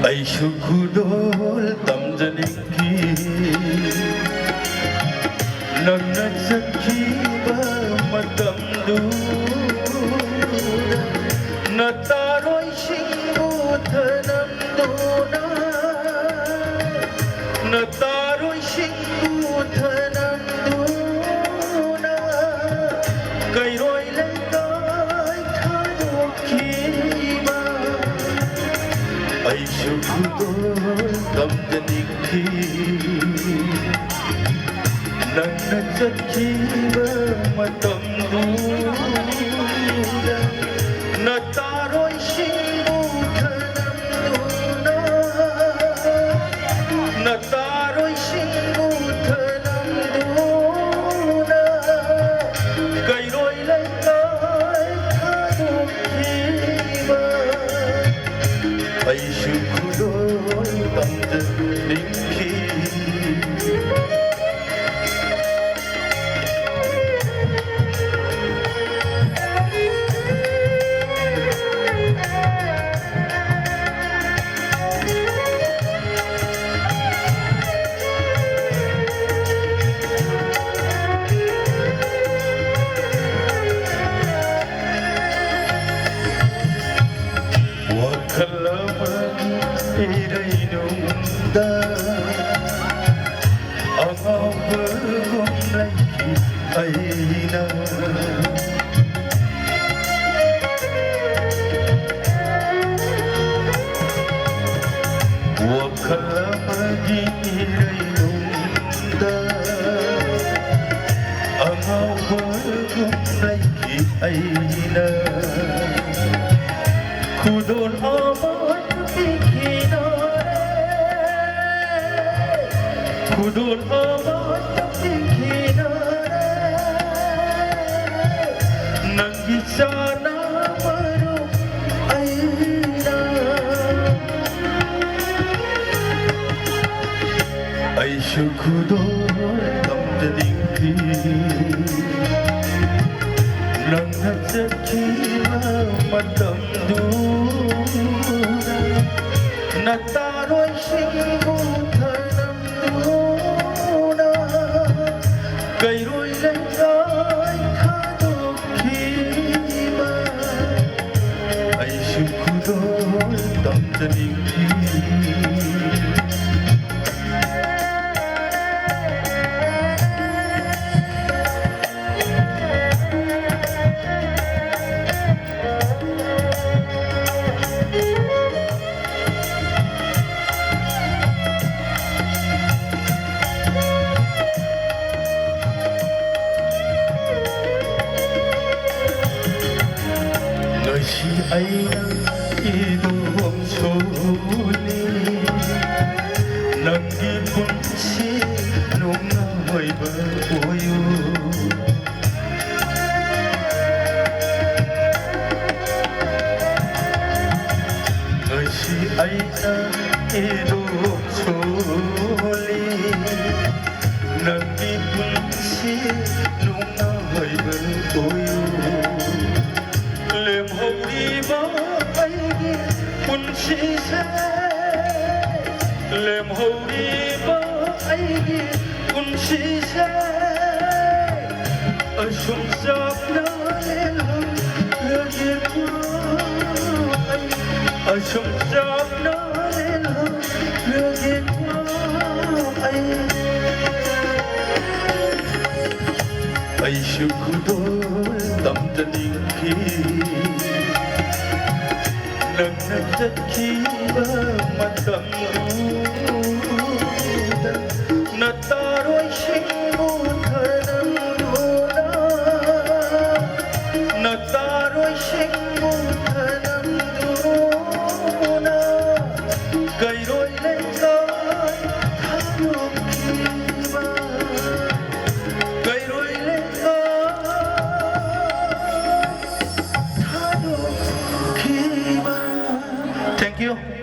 ay syukudol tamjaniki nagnasaki ba matamduda nataroy singuthanam duna nataroy singuthanam duna kairoy langay thadokiba ay syukudol tamjaniki nagnasaki ba matamduda nataroy singuthanam duna nataroy singuthanam duna kairoy langay thadokiba ay syukudol tamjaniki Irainunda ang awagong lagi ay na wakala maging irainunda ang awagong lagi ay na kudon amat kudun amat kinare nang isa na marong ay na ay syukudol tamjaniki nang nasaki matamduda nataroy singuthanam duna kairoy langay thadokiba ay syukudol tamjaniki si ay nang idong suli nang ipunsi nung amoy babuyo si ay nang idong suli nang ipunsi nung amoy babuyo lem hori ba ay punsi se lem hori ba ay punsi se asum sap na lelam lagi ko ay asum sap na lelam lagi ko ay syukudol tamjaniki nang nasaki ba matamduda nataroy singuthanam duna nataroy singuthanam duna kairoy langay thadokiba kairoy Thank you.